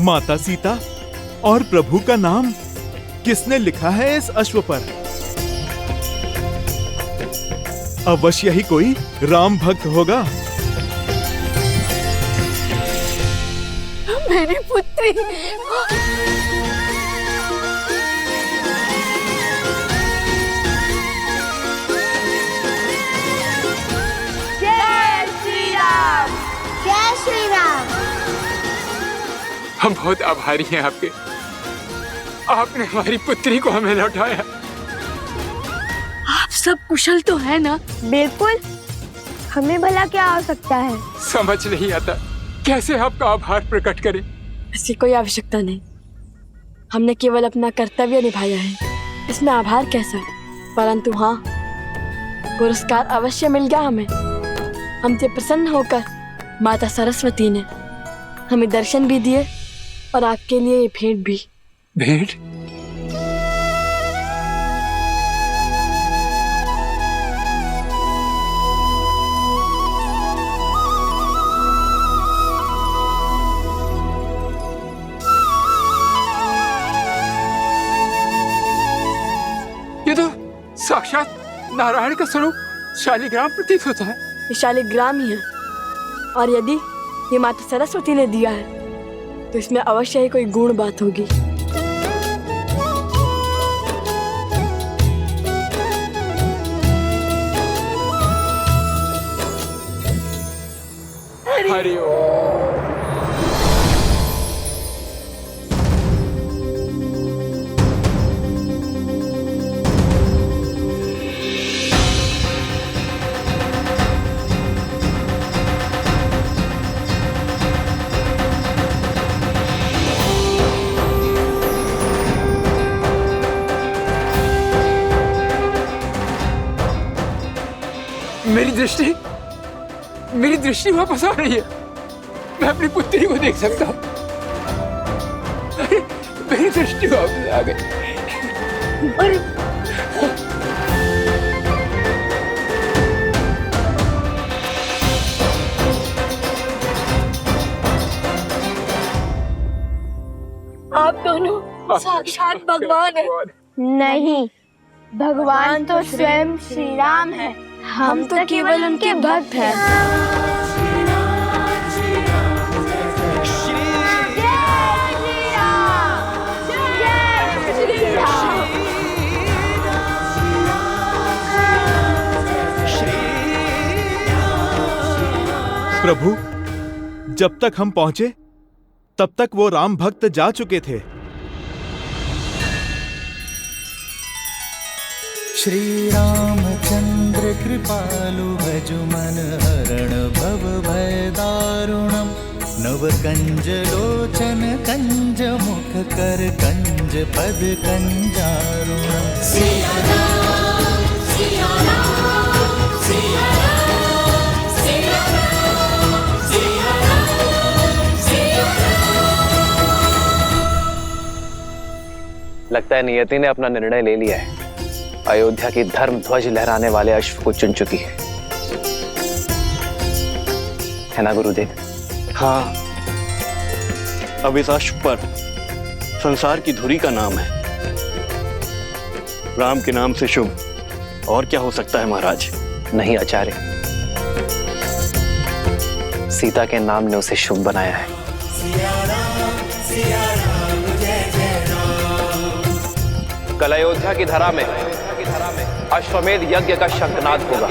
माता सीता और प्रभु का नाम किसने लिखा है इस अश्व पर? अवश्य ही कोई राम भक्त होगा। मेरी पुत्री। जय श्री राम, जय श्री राम। हम बहुत आभारी हैं आपके। आपने हमारी पुत्री को हमें लौटाया। आप सब कुशल तो है ना? बिल्कुल, हमें भला क्या हो सकता है? समझ नहीं आता कैसे आपका आभार प्रकट करें। ऐसी कोई आवश्यकता नहीं, हमने केवल अपना कर्तव्य निभाया है, इसमें आभार कैसा? परंतु हाँ, पुरस्कार अवश्य मिल गया हमें। हमसे प्रसन्न होकर माता सरस्वती ने हमें दर्शन भी दिए और आपके लिए ये भेंट भी। भेंट? ये तो साक्षात नारायण का स्वरूप शालिग्राम प्रतीत होता है। ये शालिग्राम ही है, और यदि ये माता सरस्वती ने दिया है तो इसमें अवश्य ही कोई गुण बात होगी। हरि ओम। मेरी दृष्टि वापस आ रही है। मैं अपनी पुत्री को देख सकता हूँ। मेरी दृष्टि वापस आ गई। आप दोनों साक्षात भगवान हैं। नहीं, भगवान तो स्वयं श्री राम है। हम तो केवल उनके भक्त हैं। प्रभु, जब तक हम पहुंचे तब तक वो राम भक्त जा चुके थे। श्री रामचंद्र कृपालु भजु मन हरण भव भय दारुणम नव कंज लोचन कंज मुख कर कंज पद कंजारुणम। सिया राम, सिया राम, सिया राम, सिया राम, सिया राम, सिया राम। लगता है नियति ने अपना निर्णय ले लिया है। अयोध्या की धर्म ध्वज लहराने वाले अश्व को चुन चुकी है ना गुरुदेव? हाँ, अब इस अश्व पर संसार की धुरी का नाम है। राम के नाम से शुभ और क्या हो सकता है महाराज? नहीं आचार्य, सीता के नाम ने उसे शुभ बनाया है। कल अयोध्या की धरा में अश्वमेध यज्ञ का शंखनाद होगा।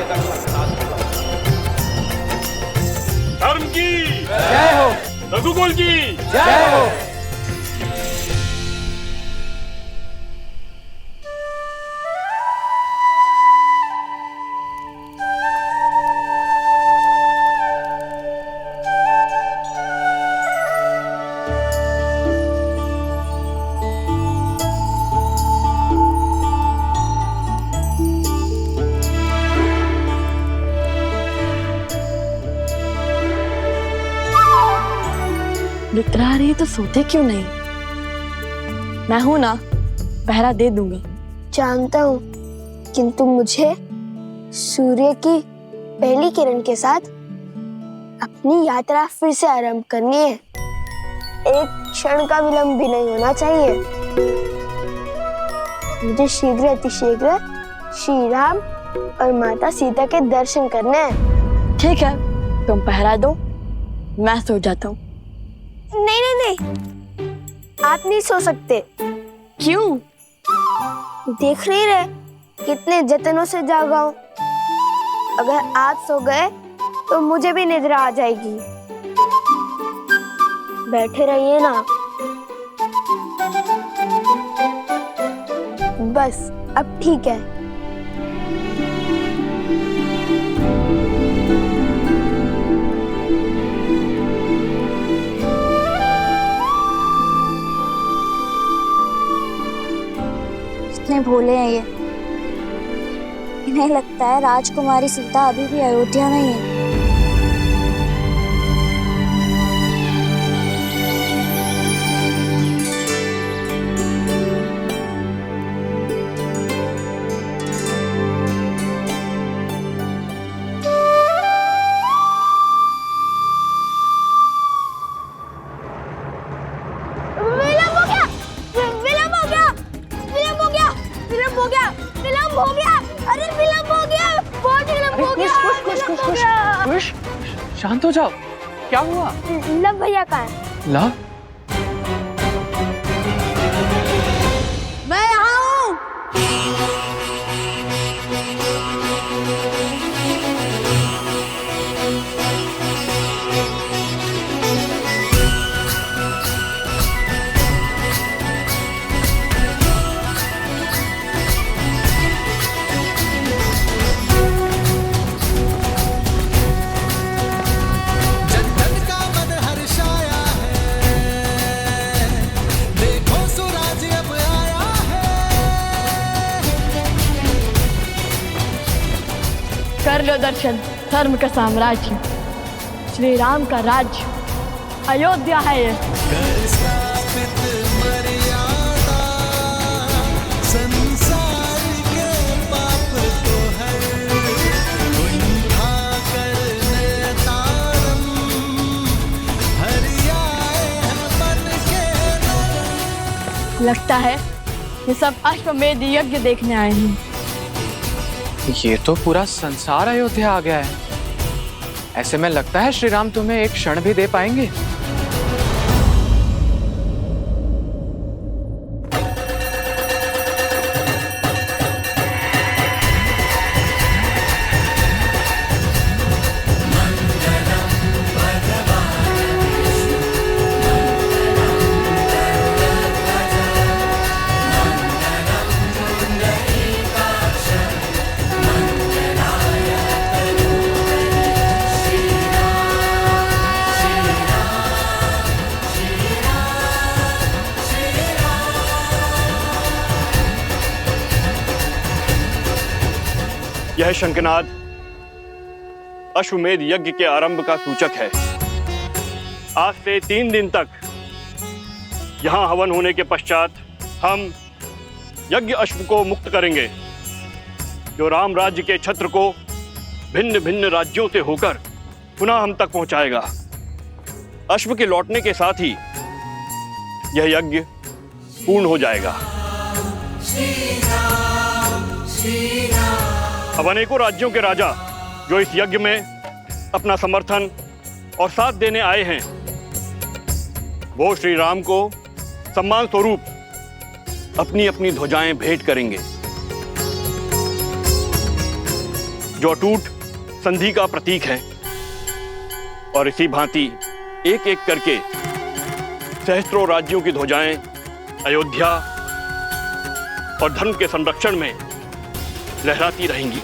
धर्म की जय हो, रघुकुल की जय हो। निद्रा आ रही है तो सोते क्यों नहीं? मैं हूं ना, पहरा दे दूंगा। जानता हूँ, किंतु मुझे सूर्य की पहली किरण के साथ अपनी यात्रा फिर से आरंभ करनी है। एक क्षण का विलंब भी नहीं होना चाहिए। मुझे शीघ्र अतिशीघ्र श्री राम और माता सीता के दर्शन करने हैं। ठीक है, तुम पहरा दो, मैं सो जाता हूँ। नहीं नहीं नहीं, आप नहीं सो सकते। क्यों? देख नहीं रहे कितने जतनों से जागा हूं। अगर आप सो गए तो मुझे भी निद्रा आ जाएगी। बैठे रहिए ना। बस अब ठीक है। कितने भोले हैं ये। इन्हें लगता है राजकुमारी सीता अभी भी अयोध्या में ही है। शांत हो जाओ, क्या हुआ? लव भैया कहाँ है? लव? मैं यहाँ हूँ। कर लो दर्शन धर्म का साम्राज्य, श्री राम का राज्य अयोध्या है ये। संसार के पाप को हर उठा करने तारम हरियाए हैं बन के नर। लगता है ये सब अश्वमेध यज्ञ देखने आए हैं। ये तो पूरा संसार अयोध्या आ गया है। ऐसे में लगता है श्री राम तुम्हें एक क्षण भी दे पाएंगे। यह शंखनाद अश्वमेध यज्ञ के आरंभ का सूचक है। आज से 3 दिन तक यहां हवन होने के पश्चात हम यज्ञ अश्व को मुक्त करेंगे, जो राम राज्य के छत्र को भिन्न भिन्न राज्यों से होकर पुनः हम तक पहुंचाएगा। अश्व के लौटने के साथ ही यह यज्ञ पूर्ण हो जाएगा। अब अनेकों राज्यों के राजा जो इस यज्ञ में अपना समर्थन और साथ देने आए हैं, वो श्री राम को सम्मान स्वरूप अपनी अपनी ध्वजाएं भेंट करेंगे, जो अटूट संधि का प्रतीक है। और इसी भांति एक एक करके सहस्त्रों राज्यों की ध्वजाएं अयोध्या और धर्म के संरक्षण में लहराती रहेंगी।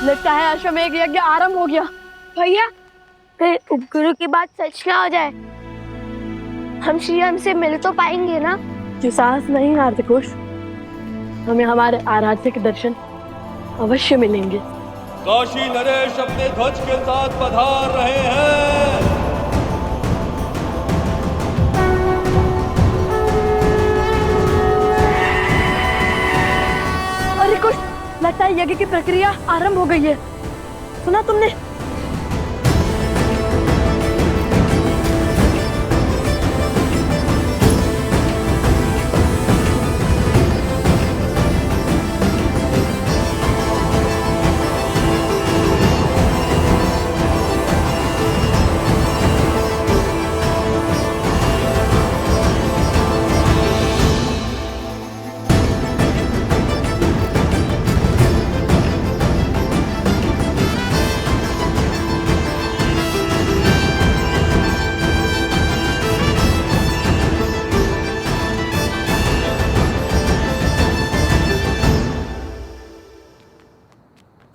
लगता है अश्वमेध यज्ञ आरंभ हो गया। भैया कहीं उपगुरु की बात सच ना हो जाए। हम श्री राम से मिल तो पाएंगे ना? जो साहस नहीं हारते कुश, हमें हमारे आराध्य के दर्शन अवश्य मिलेंगे। काशी नरेश अपने ध्वज के साथ पधार रहे हैं। यज्ञ की प्रक्रिया आरंभ हो गई है। सुना तुमने?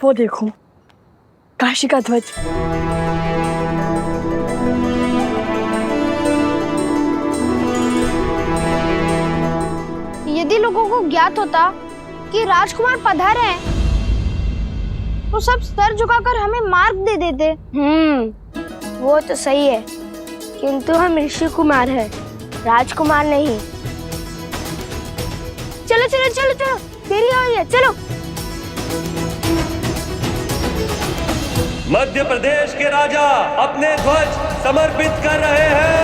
वो देखो, काशी का ध्वज। यदि लोगों को ज्ञात होता कि राजकुमार पधारे हैं, तो सब सर झुकाकर हमें मार्ग दे देते। वो तो सही है, किंतु हम ऋषि कुमार हैं, राजकुमार नहीं। चलो चलो चलो चलो, देरी हो रही है, चलो। मध्य प्रदेश के राजा अपने ध्वज समर्पित कर रहे हैं।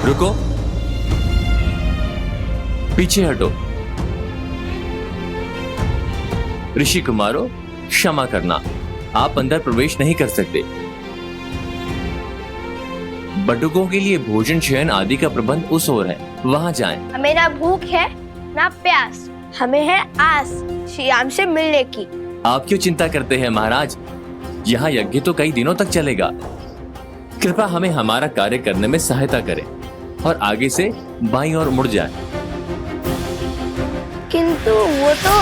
रुको, पीछे हटो। ऋषि कुमारों, क्षमा करना, आप अंदर प्रवेश नहीं कर सकते। बटुकों के लिए भोजन शयन आदि का प्रबंध उस ओर है, वहां जाएं। हमें ना भूख है ना प्यास, हमें है आस श्री राम से मिलने की। आप क्यों चिंता करते हैं महाराज? यहाँ यज्ञ तो कई दिनों तक चलेगा। कृपया हमें हमारा कार्य करने में सहायता करें और आगे से बाईं ओर मुड़ जाए। किंतु वो तो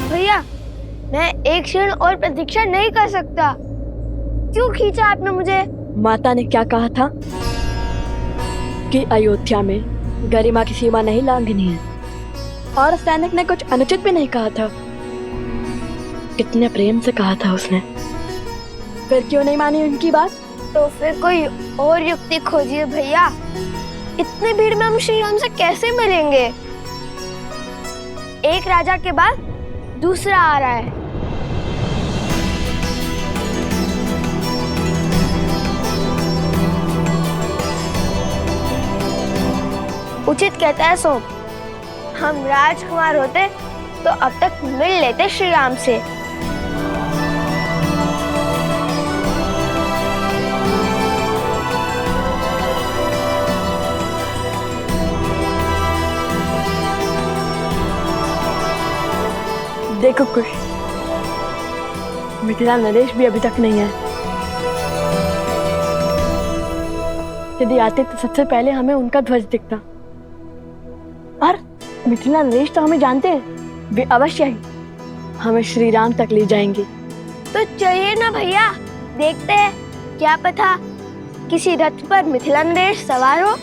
भैया, मैं एक क्षण और प्रतीक्षा नहीं कर सकता। क्यों खींचा आपने मुझे? माता ने क्या कहा था कि अयोध्या में गरिमा की सीमा नहीं लांघनी है, और सैनिक ने कुछ अनुचित भी नहीं कहा था। कितने प्रेम से कहा था उसने, फिर क्यों नहीं मानी उनकी बात? तो फिर कोई और युक्ति खोजिए भैया। इतनी भीड़ में हम श्री राम से कैसे मिलेंगे? एक राजा के बाद दूसरा आ रहा है। उचित कहता है सोम, हम राजकुमार होते तो अब तक मिल लेते श्री राम से। देखो कुछ, मिथिला नरेश भी अभी तक नहीं है। यदि आते तो सबसे पहले हमें उनका ध्वज दिखता। और मिथिला नरेश तो हमें जानते हैं, वे अवश्य ही हमें श्री राम तक ले जाएंगे। तो चलिए ना भैया, देखते हैं, क्या पता किसी रथ पर मिथिला नरेश सवार हो।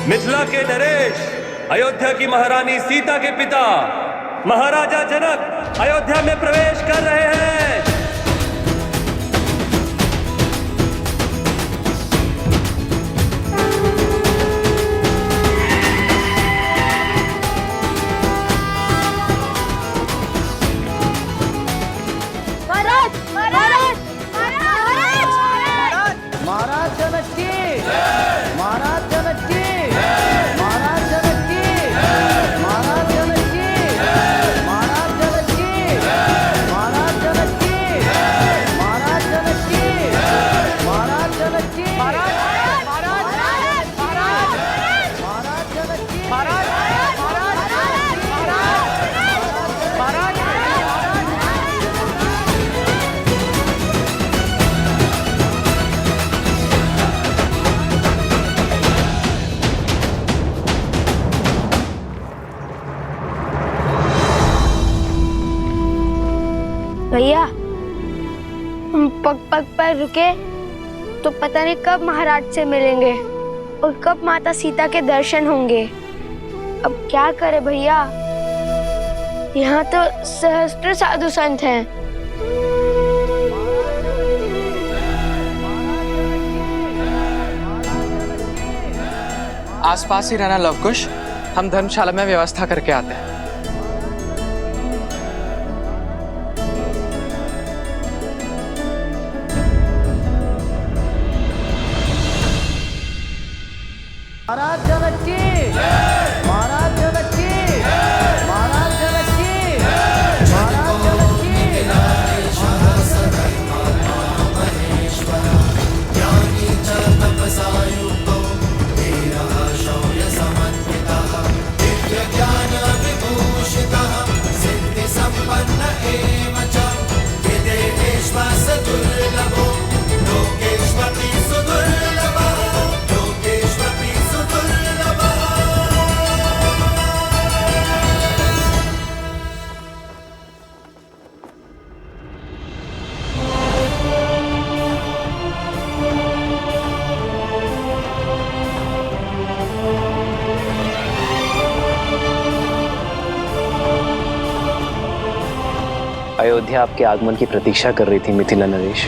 मिथिला के नरेश अयोध्या की महारानी सीता के पिता महाराजा जनक अयोध्या में प्रवेश कर रहे हैं। महाराज, महाराज, महाराज, भैया हम पग पग पर रुके तो पता नहीं कब महाराज से मिलेंगे और कब माता सीता के दर्शन होंगे। अब क्या करे भैया, यहाँ तो सहस्त्र साधु संत हैं। आसपास ही रहना लवकुश, हम धर्मशाला में व्यवस्था करके आते हैं। महाराज जनक की, महाराज जनक की, महाराज जनक की, महाराज जनक की। अयोध्या आपके आगमन की प्रतीक्षा कर रही थी मिथिला नरेश।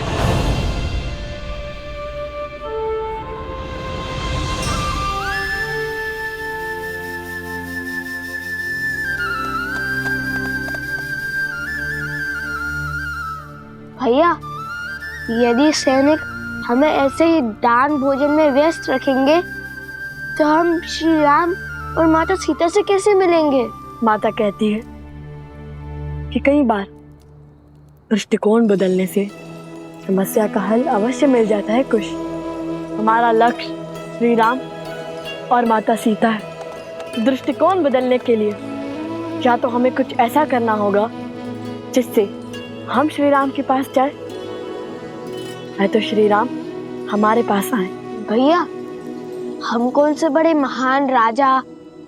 भैया यदि सैनिक हमें ऐसे ही दान भोजन में व्यस्त रखेंगे तो हम श्री राम और माता सीता से कैसे मिलेंगे? माता कहती है कि कई बार दृष्टिकोण बदलने से समस्या का हल अवश्य मिल जाता है कुश। हमारा लक्ष्य श्री राम और माता सीता है। दृष्टिकोण बदलने के लिए या तो हमें कुछ ऐसा करना होगा जिससे हम श्री राम के पास जाए, है तो श्री राम हमारे पास आए। भैया हम कौन से बड़े महान राजा,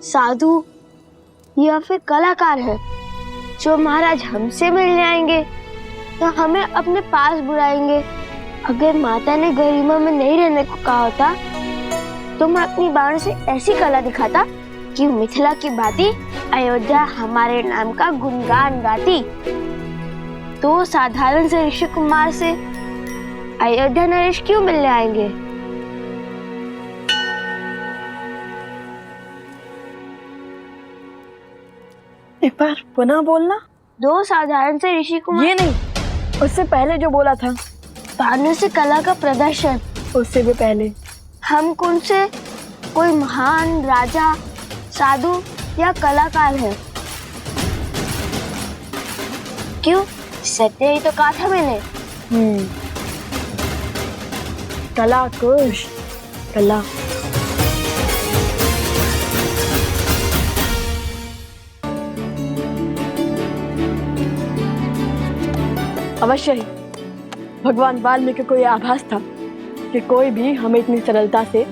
साधु या फिर कलाकार हैं जो महाराज हमसे मिलने आएंगे या हमें अपने पास बुलाएंगे? अगर माता ने गरिमा में नहीं रहने को कहा होता तो मैं अपनी बाण से ऐसी कला दिखाता कि मिथिला की भांति अयोध्या हमारे नाम का गुणगान गाती। तो साधारण से ऋषि कुमार से अयोध्या नरेश क्यों मिलने आएंगे? एक बार पुनः बोलना। दो साधारण से ऋषि कुमार? ये नहीं, उससे पहले जो बोला था। भानु से कला का प्रदर्शन? उससे भी पहले। हम कौन से कोई महान राजा, साधु या कलाकार है? क्यों, सत्य ही तो कहा था मैंने। कला कुश, कला। अवश्य ही भगवान वाल्मीकि को यह आभास था कि कोई भी हमें इतनी सरलता से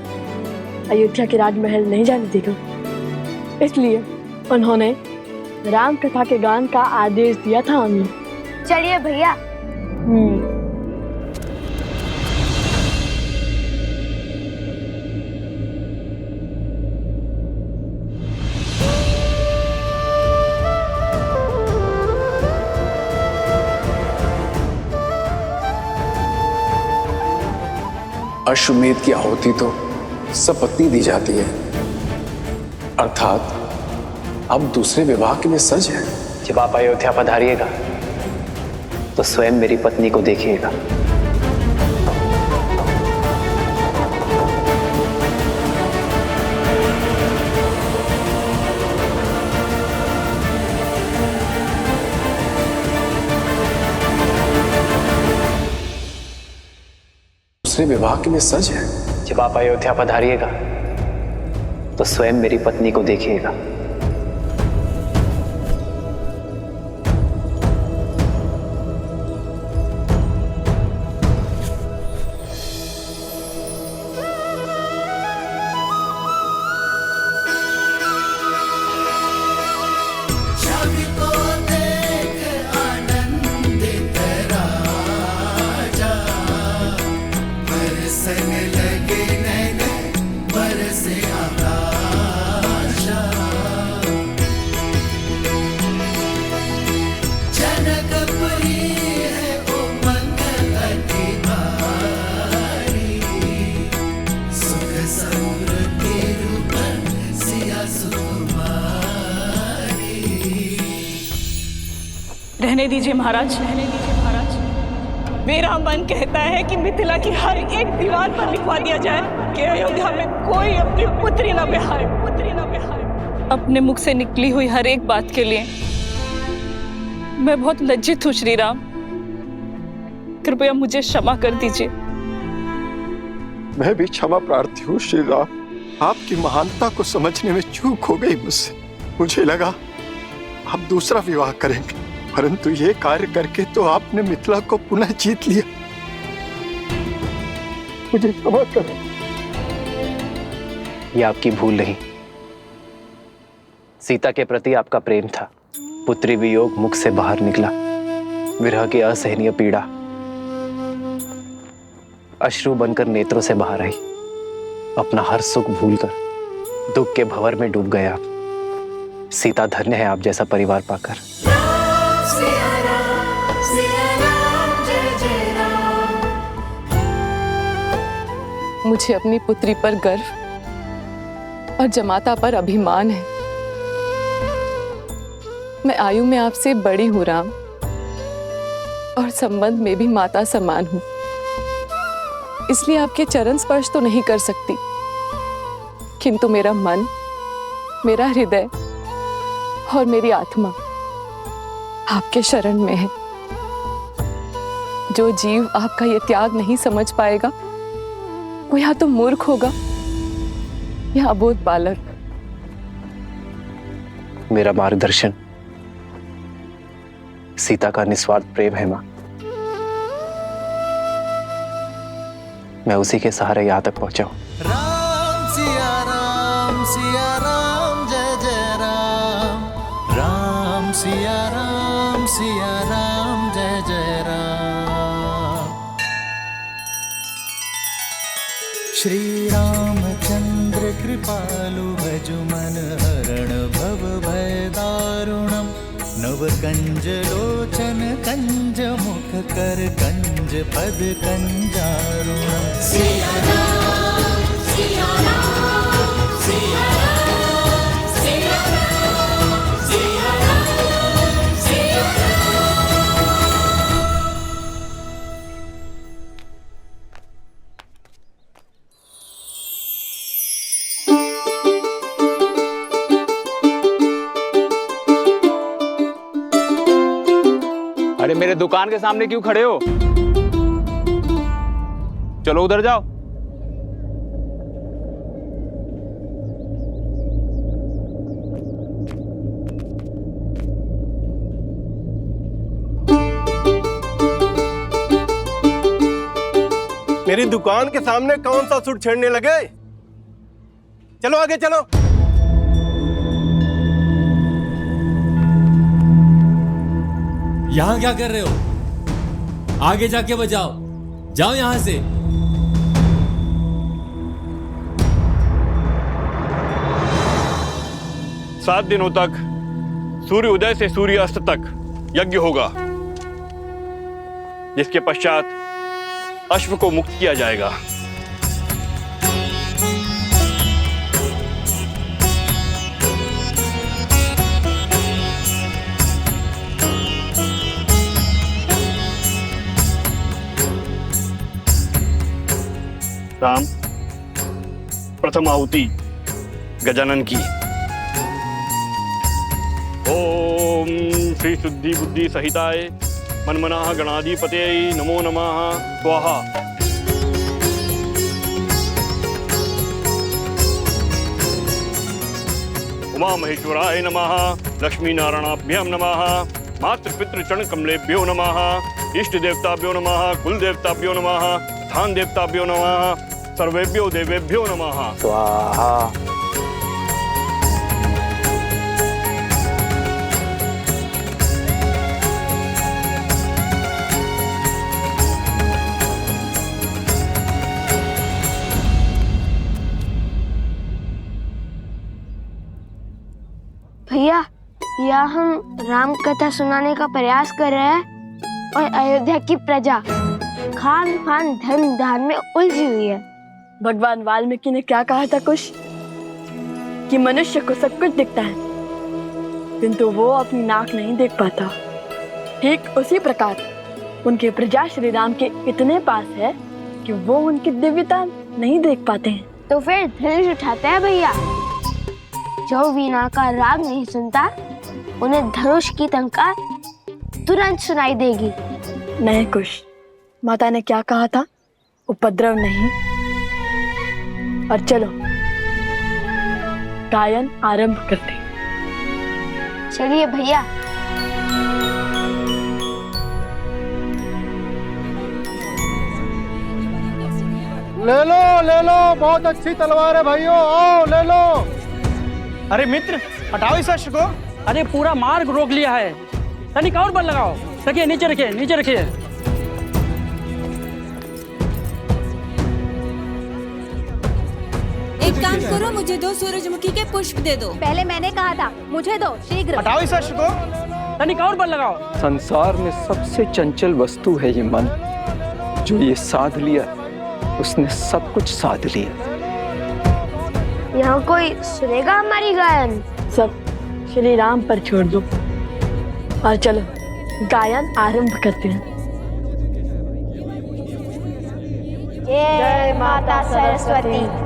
अयोध्या के राजमहल नहीं जाने देगा। इसलिए उन्होंने राम कथा के गान का आदेश दिया था हमें। चलिए भैया। अश्वमेध की आहुति तो सपत्नी दी जाती है, अर्थात अब दूसरे विवाह के लिए सज है। जब आप अयोध्या पधारिएगा तो स्वयं मेरी पत्नी को देखिएगा। दूसरे विवाह के लिए सज है। जब आप अयोध्या पधारिएगा तो स्वयं मेरी पत्नी को देखिएगा। छवि को देख आनंदित रहने दीजिए महाराज, रहने दीजिए महाराज। मेरा मन कहता है कि मिथिला की हर एक दीवार पर लिखवा दिया जाए कि अयोध्या में कोई अपनी पुत्री न ब्याहे, पुत्री न ब्याहे। अपने मुख से निकली हुई हर एक बात के लिए मैं बहुत लज्जित हूँ श्री राम, कृपया मुझे क्षमा कर दीजिए। मैं भी क्षमा प्रार्थी हूँ श्री राम, आपकी महानता को समझने में चूक हो गई मुझसे। मुझे लगा आप दूसरा विवाह करेंगे, परंतु ये कार्य करके तो आपने मिथिला को पुनः जीत लिया। मुझे क्षमा करें। ये आपकी भूल नहीं, सीता के प्रति आपका प्रेम था। पुत्री वियोग मुख से बाहर निकला, विरह की असहनीय पीड़ा अश्रु बनकर नेत्रों से बाहर आई। अपना हर सुख भूलकर दुख के भंवर में डूब गए आप। सीता धन्य है आप जैसा परिवार पाकर। मुझे अपनी पुत्री पर गर्व और जमाता पर अभिमान है। मैं आयु में आपसे बड़ी हूं राम, और संबंध में भी माता समान हूं, इसलिए आपके चरण स्पर्श तो नहीं कर सकती, किंतु मेरा मन, मेरा हृदय और मेरी आत्मा आपके शरण में है। जो जीव आपका ये त्याग नहीं समझ पाएगा वो या तो मूर्ख होगा या अबोध बालक। मेरा मार्गदर्शन सीता का निस्वार्थ प्रेम है मां। मैं उसी के सहारे यहां तक पहुंचा हूं। राम सिया राम जय जय राम, राम सिया राम जय जय राम। श्री रामचंद्र कृपालु भजु मन हरण भव भय दारुणम। नव कंज लोचन कंज मुख कर कंज पद कंजारुणम। सिया राम सिया राम सिया राम सिया राम सिया राम सिया अरे मेरे दुकान के सामने क्यों खड़े हो? चलो उधर जाओ। मेरी दुकान के सामने कौन सा सुर छेड़ने लगे? चलो आगे चलो। यहाँ क्या कर रहे हो? आगे जाके बजाओ, जाओ यहां से। सात दिनों तक सूर्य उदय से सूर्य अस्त तक यज्ञ होगा, जिसके पश्चात अश्व को मुक्त किया जाएगा। राम, प्रथम आहुति गजानन की। ओम श्री शुद्धि बुद्धि सहिताय मनमनाः गणाधिपतये नमो नमः। स्वाहा। उमा महेश्वराय नमः। लक्ष्मी नारायणाभ्याम नमः। मातृपितृ चरण कमलेभ्यो नमः। इष्ट देवताभ्यो नमः। कुल देवताभ्यो नमः। स्थान देवताभ्यो नमः। सर्वेभ्यो देवेभ्यो नमः। स्वाहा। भैया, या हम राम कथा सुनाने का प्रयास कर रहे हैं और अयोध्या की प्रजा खान पान धर्म दान में उलझी हुई है। भगवान वाल्मीकि ने क्या कहा था कुछ? कि मनुष्य को सब कुछ दिखता है किंतु वो अपनी नाक नहीं देख पाता, ठीक उसी प्रकार उनके प्रजा श्री राम के इतने पास है कि वो उनकी दिव्यता नहीं देख पाते हैं। तो फिर धनुष उठाते हैं भैया। जो वीणा का राग नहीं सुनता उन्हें धनुष की टंकार तुरंत सुनाई देगी। नहीं कुश, माता ने क्या कहा था? उपद्रव नहीं। और चलो गायन आरंभ करते हैं। चलिए भैया। ले लो, बहुत अच्छी तलवार है भाइयों, आओ ले लो। अरे मित्र, हटाओ इस अश्व को। अरे पूरा मार्ग रोक लिया है, तनिक और बल लगाओ। रखिए, नीचे रखिए, नीचे रखिए। एक काम करो, मुझे 2 सूरजमुखी के पुष्प दे दो। पहले मैंने कहा था, मुझे दो शीघ्र। हटाओ इस अश्व को, तनिक और बल लगाओ। संसार में सबसे चंचल वस्तु है ये मन, जो ये साध लिया उसने सब कुछ साध लिया। यहाँ कोई सुनेगा हमारी गायन? सब श्री राम पर छोड़ दो और चलो गायन आरंभ करते हैं। जय माता सरस्वती।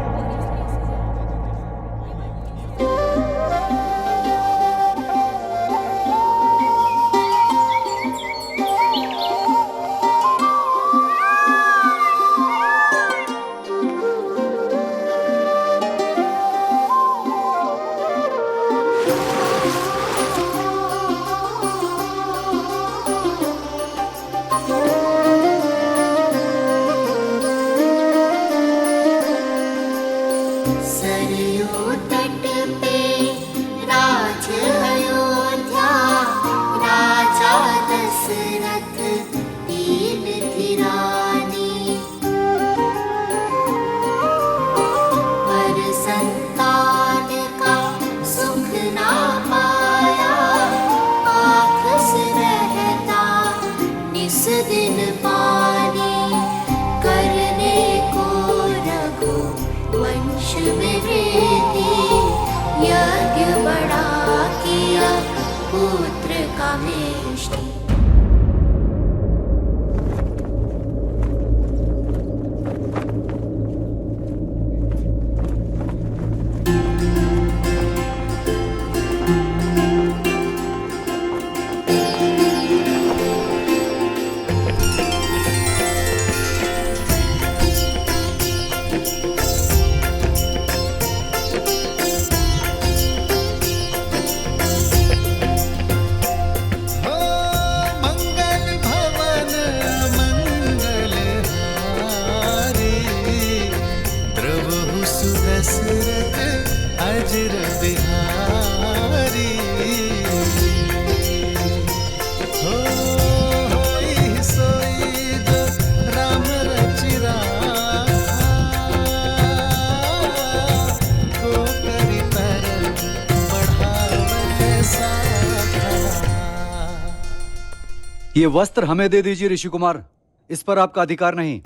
ये वस्त्र हमें दे दीजिए ऋषि कुमार, इस पर आपका अधिकार नहीं।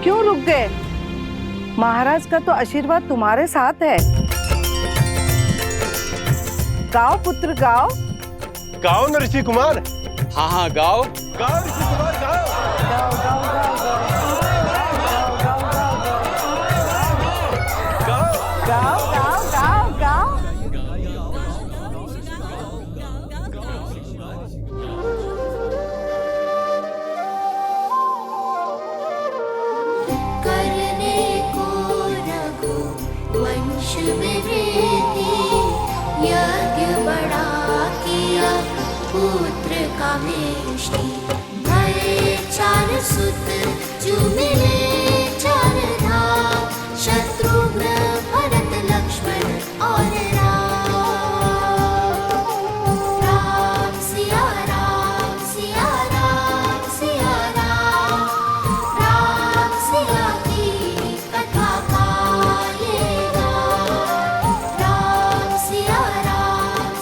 क्यों रुक गए? महाराज का तो आशीर्वाद तुम्हारे साथ है। गाओ पुत्र गाओ। गाओ न ऋषि कुमार। हाँ हाँ गाओ। गाओ ऋषि कुमार गाओ। गाओ गाओ गाओ गाओ गाओ गाओ गाओ। करने को रघु वंश में वृद्धि, यज्ञ बड़ा किया पुत्र का मेष्टि। भय 4 सुत जो मिले 4 धाम, शत्रुघ्न भरत लक्ष्मण और राम। राम सिया राम सिया राम सिया राम, राम सिया की कथा गाएगा। राम सिया राम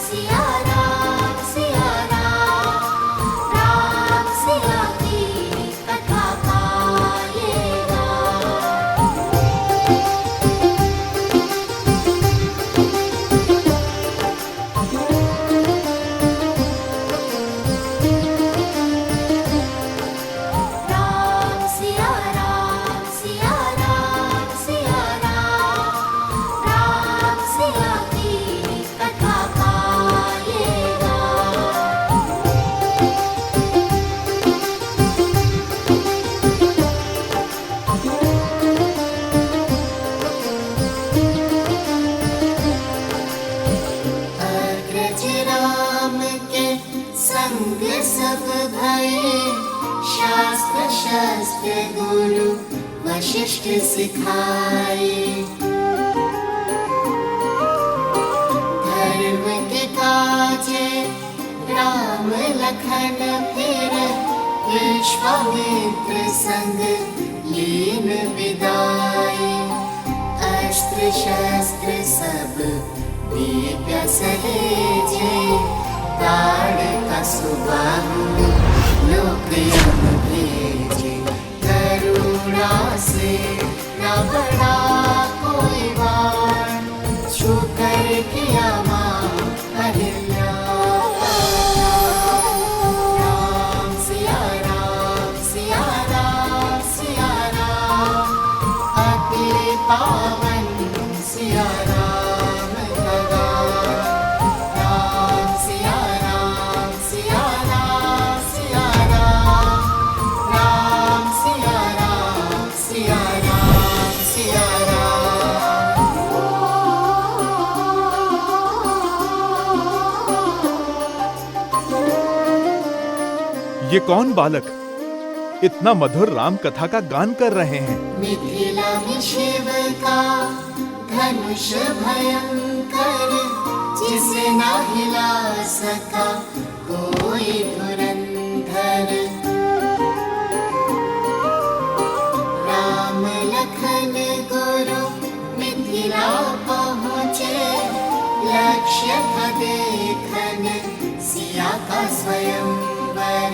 राम के संग सब भये शास्त्र शस्त्र गुरु वशिष्ठ सिखाए धर्म के काजे राम लखन फिर विश्वामित्र संग लीन विदाए अस्त्र शस्त्र सब दिव्य सहेजे ताड़ का सुबाहु लोक यम भेजे करुणा से न बड़ा कोई वार छू कर किया मां अहिल्या राम सिया राम सिया राम सिया राम अति पावन सिया राम लगा राम सिया राम सिया राम सिया राम राम सिया राम सिया राम सिया ये कौन बालक इतना मधुर राम कथा का गान कर रहे हैं? मिथिला में शिव का धनुष भयंकर जिसे ना हिला सका कोई धुरंधर राम लखन गुरु मिथिला पहुँचे लक्ष्य था देखन सिया का स्वयंवर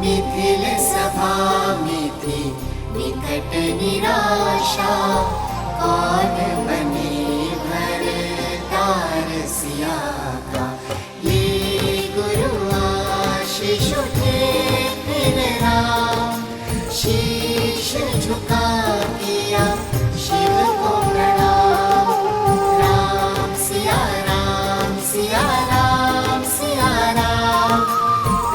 मिथिल सभा में थी निकट निराशा कौन बने भरतार सिया का ये गुरु आशीष उठे फिर राम शीश झुका किया शिव को प्रणाम राम सिया राम सिया राम सिया राम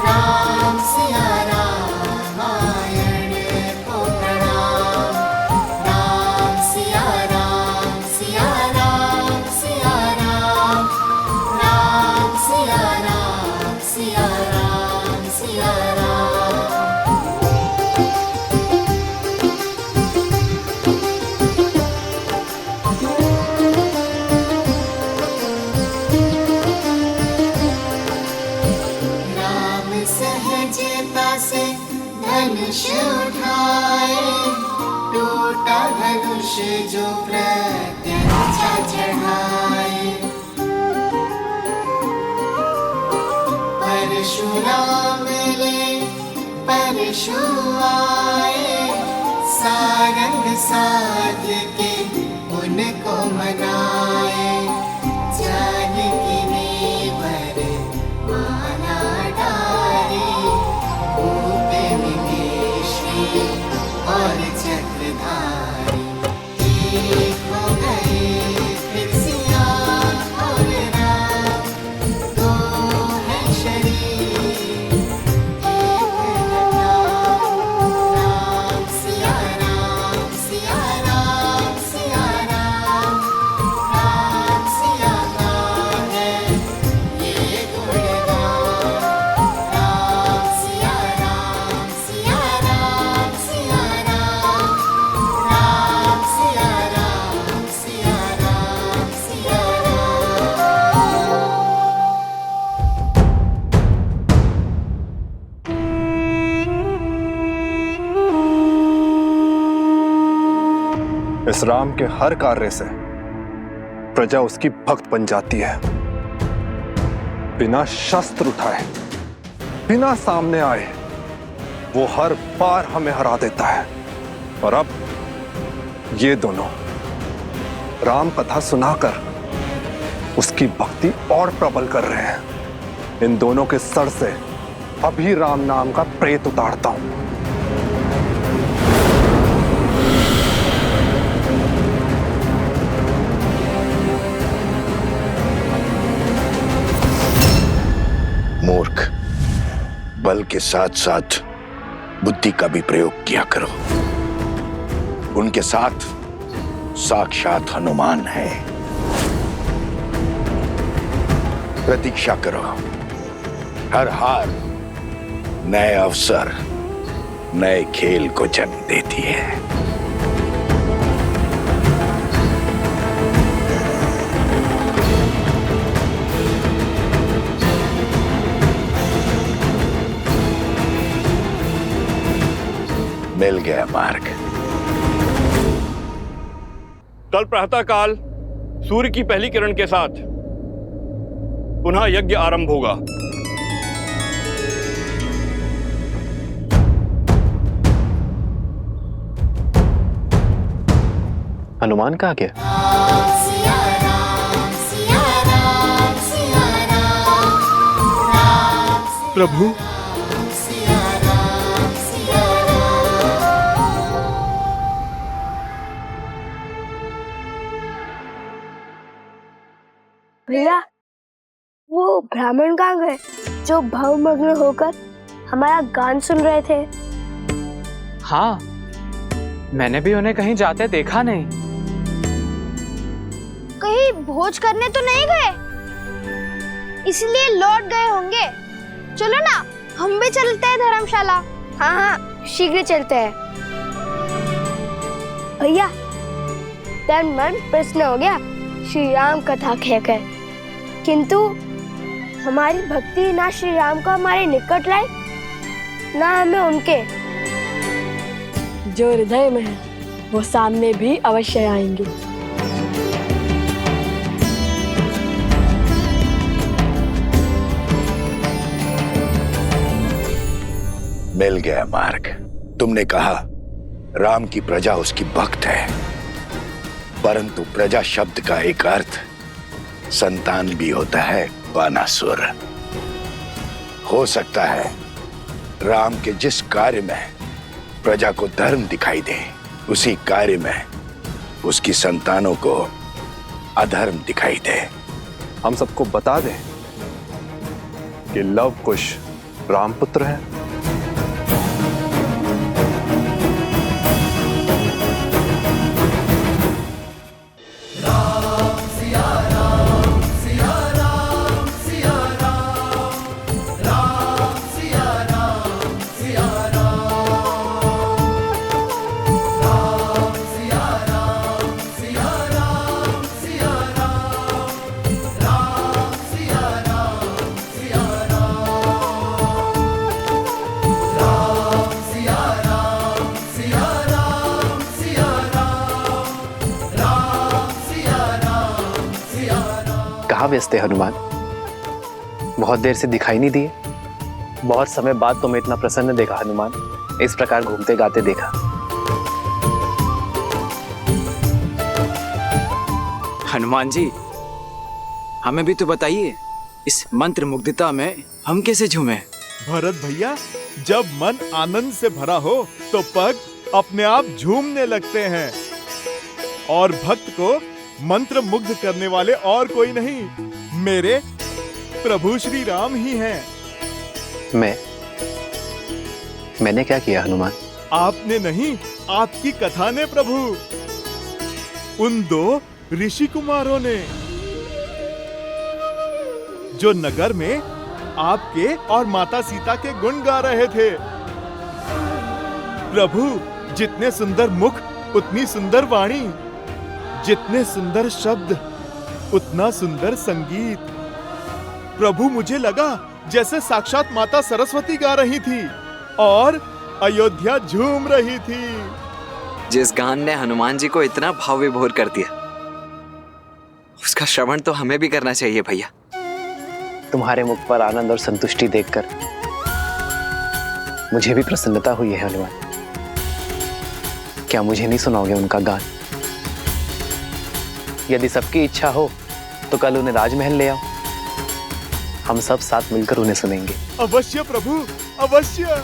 राम सिया रामायण को प्रणाम राम सिया राम सिया राम सिया राम राम सिया राम सिया राम सिया राम राम सहजता से धनुष उठाए टूटा धनुष जो प्रत्यंचा चढ़ाए परशुराम ले परशु आए सारंग साध्य के उनको मनाए जानकी ने वर माला डारी भूप विदेशी और चक्रधारी एक हो गए फिर सिया और राम दो है शरीर एक नाम राम सिया राम सिया राम सिया राम राम सिया का है ये गुणगान राम सिया राम सिया राम सिया राम राम सिया राम सिया राम सिया इस राम के हर कार्य से प्रजा उसकी भक्त बन जाती है। बिना शस्त्र उठाए, बिना सामने आए, वो हर बार हमें हरा देता है। और अब ये दोनों राम कथा सुनाकर उसकी भक्ति और प्रबल कर रहे हैं। इन दोनों के सर से अभी राम नाम का प्रेत उतारता हूं। मूर्ख, बल के साथ साथ बुद्धि का भी प्रयोग किया करो। उनके साथ साक्षात हनुमान है। प्रतीक्षा करो, हर हार नए अवसर, नए खेल को जन्म देती है। मिल गया मार्ग। कल प्रातःकाल सूर्य की पहली किरण के साथ पुनः यज्ञ आरंभ होगा। हनुमान कहाँ गया? प्रभु, भैया वो ब्राह्मण कहाँ गए जो भावमग्न होकर हमारा गान सुन रहे थे? हाँ, मैंने भी उन्हें कहीं जाते देखा नहीं। कहीं भोज करने तो नहीं गए, इसलिए लौट गए होंगे। चलो ना, हम भी चलते हैं धर्मशाला। हाँ हाँ, शीघ्र चलते हैं। भैया, तन मन प्रसन्न हो गया श्री राम कथा कहकर, किंतु हमारी भक्ति ना श्री राम को हमारे निकट लाई, ना हमें उनके। जो हृदय में है वो सामने भी अवश्य आएंगे। मिल गया मार्ग। तुमने कहा राम की प्रजा उसकी भक्त है, परंतु प्रजा शब्द का एक अर्थ संतान भी होता है, बानासुर। हो सकता है राम के जिस कार्य में प्रजा को धर्म दिखाई दे, उसी कार्य में उसकी संतानों को अधर्म दिखाई दे। हम सबको बता दें कि लव कुश रामपुत्र है। कहाँ व्यस्त है हनुमान? बहुत देर से दिखाई नहीं दिए। बहुत समय बाद तुम्हें इतना प्रसन्न देखा हनुमान, इस प्रकार घूमते गाते देखा। हनुमान जी, हमें भी तो बताइए, इस मंत्र मुग्धता में हम कैसे झूमे? भरत भैया, जब मन आनंद से भरा हो तो पग अपने आप झूमने लगते हैं, और भक्त को मंत्र मुग्ध करने वाले और कोई नहीं, मेरे प्रभु श्री राम ही हैं। मैंने क्या किया हनुमान? आपने नहीं, आपकी कथा ने प्रभु। उन दो ऋषि कुमारों ने, जो नगर में आपके और माता सीता के गुण गा रहे थे। प्रभु, जितने सुंदर मुख उतनी सुंदर वाणी, जितने सुंदर शब्द उतना सुंदर संगीत। प्रभु, मुझे लगा जैसे साक्षात माता सरस्वती गा रही थी और अयोध्या झूम रही थी। जिस गान ने हनुमान जी को इतना भाव विभोर कर दिया, उसका श्रवण तो हमें भी करना चाहिए भैया। तुम्हारे मुख पर आनंद और संतुष्टि देखकर मुझे भी प्रसन्नता हुई है हनुमान। क्या मुझे नहीं सुनाओगे उनका गान? यदि सबकी इच्छा हो तो कल उन्हें राजमहल ले आओ, हम सब साथ मिलकर उन्हें सुनेंगे। अवश्य प्रभु, अवश्य।